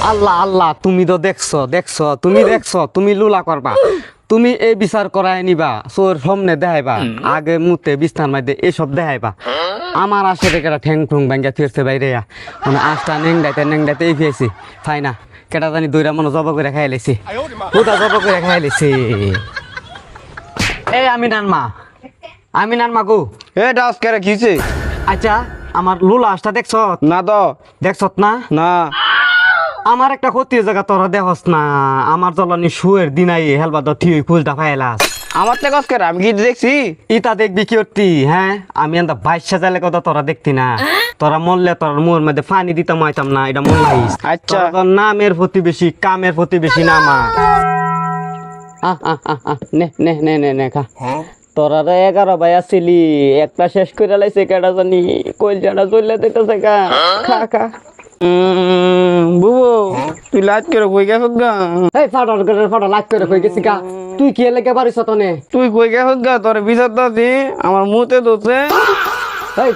আল্লাহ আল্লাহ, তুমি তো দেখছো তুমি লুলা করবা, তুমি এই বিচার করাই নিবা, চোর সামনে দেখাইবা, আগে মুতে বিস্তার মাইদে এসব দেখাইবা। আমার আসে কেটা ঠ্যাং ঠুং ভাঙ্গা ফিরছে বাইরে মানে আশটা নেংদাইতে এই ফিয়েছি ফাই না কেটা জানি দইরা মনে জব করে খাই লাইছি, ওটা জব করে খাই লাইছি। এই আমি নানমা গো। এ ডাস করে কিছে? আচ্ছা আমার লুলা আসটা দেখছ না তো দেখছত না? না আমার একটা ক্ষতির জায়গা তোরা দেখস না, আমার জ্বালানি শুয়ের দিনাই হেলবা তো ঠিক ফুলটা ফাইলাস। আমার তো কস করে আমি কি দেখছি? ইটা দেখবি কি করতি? হ্যাঁ আমি এত 22 সাজালে কথা তোরা দেখতি না, তোরা মরলে তোর মোর মধ্যে পানি দিতাম আইতাম না, এটা মন লাগিস। আচ্ছা। তোর নামের প্রতিবেশী কামের প্রতিবেশী না মা। নে খা। তোরা 11 ভাই আসছিলি, একটা শেষ করে লাইছে কেডা জানি, কইলজাটা চলে দিতেছে খা খা। বুবু তুই লাজ করে কই গেছ গা? এই ফাটা লাগ করে কই গেছি গা? তুই কি লেগে পারিস তনে? তুই কই গেছ গা? তোর বিচার দাদি আমার মুতে দোছে। এই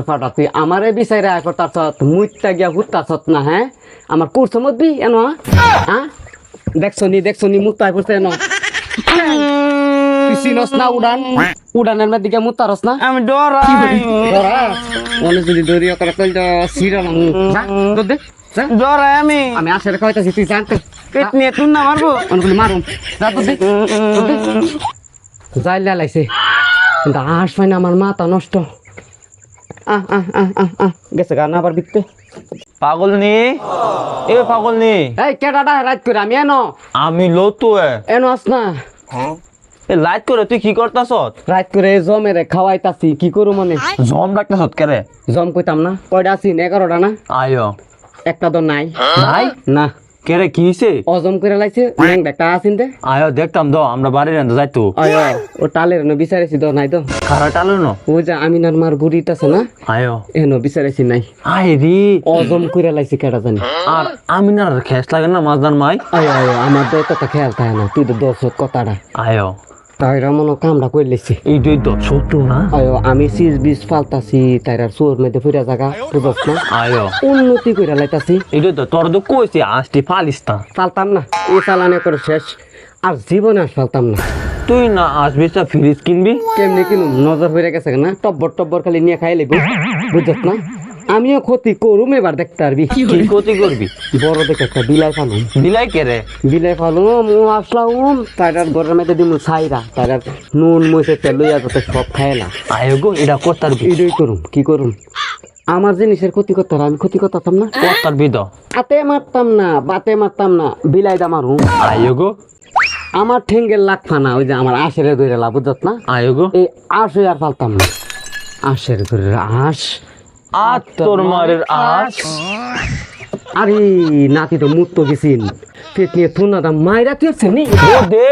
ফাটা তুই আমারে বিচাইরা করতাছ, মুইতা গিয়া হুতাছত না? হ্যাঁ আমার কুরছ মধ্যে এন হ্যাঁ দেখছনি মুতাই পড়ছে এন। তুই চিনস না উড়ানের মধ্যে গিয়া মুতারস না? আমি ডরাই। মনে যদি দরিয়া করে কইল সিরা না তো দে ডরাই আমি আসলে কইতাছি তুই জানতে পেট নিয়ে তুই না মারবো। অনেকগুলো মারুম যা তো দে যাইলা লাইছে কিন্তু আস পাই না, আমার মাথা নষ্ট। গেছে গান আবার বিকতে পাগল নি এ পাগল নি এই কেডাটা রাত করে আমি আমি লতু এনো আস না এ লাইট করে তুই কি করতাছ? রাত করে জমেরে খাওয়াইতাছি, কি করু মানে জম রাখতাছ কেরে? জম কইতাম না কয়টা আছি? 11টা না? আয়ো একটা তো নাই নাই না, কেরে কি হইছে? অজম করে লাইছে একটা আসিন দে। আয়ো দেখতাম তো আমরা বাড়ির এনে যাইতো ও টালের এনো বিচারেছি তো নাই তো। খারা টালো ন ও যে আমিনার মার বুড়িটা আছে না, আয়ো এনো বিচারেছি নাই। আয় রে অজম করে লাইছে কেডা জানি। আর আমি না খেস লাগে না মাছদান মাই। আয় আমার তো এতটা খেয়াল থাকে না, তুই তো দশ কথাটা আয়ো তাইরা মনে কামটা করে লেছি। এইটাই তো সত্য না? আয়ো আমি সিজ বিজ ফালতাছি, তাইরা চোর মেয়েদের ফুরা জায়গা বুঝছ না, আয়ো উন্নতি করে লাইতাছি। এইটাই তো তোর তো কইছি আসটি ফালিস না। ফালতাম না, এই চালানে করে শেষ, আর জীবনে আর ফালতাম না। তুই না আসবি তা ফ্রিজ কিনবি? কেমনি কিনু নজর হয়ে গেছে না, টব্বর খালি নিয়ে খাই লাগবো বুঝছ না। আমিও ক্ষতি করুম, এবার দেখতে পারবি কি ক্ষতি করবি? বড় দেখে একটা বিলাই ফালুম। বিলাই কেরে? বিলাই ফালুম ও আসলাম, তাইরার ঘরের মধ্যে দিমু ছাইরা, তাইরার নুন মরিচের তেল লইয়া যাতে সব খাইলা। আয়ো গো এটা করতার বি এটাই করুম, কি করুম? আমার জিনিসের ক্ষতি করতে আমি ক্ষতি করতাম না, করতার বি তো হাতে মারতাম না, বাতে মারতাম না, বিলাই দা মারুম। আয়ো গো আমার ঠেঙ্গের লাগফা না, ওই যে আমার আশের ধরে লাভ বুঝত না, আয়ো গো এই আশ আর ফালতাম না, আশের ধরে আশ আর তোর মারের আস। আরে নাতি তো মুক্ত গেছিন পেট নিয়ে থুনা দাম মায়েরা তুই নি দে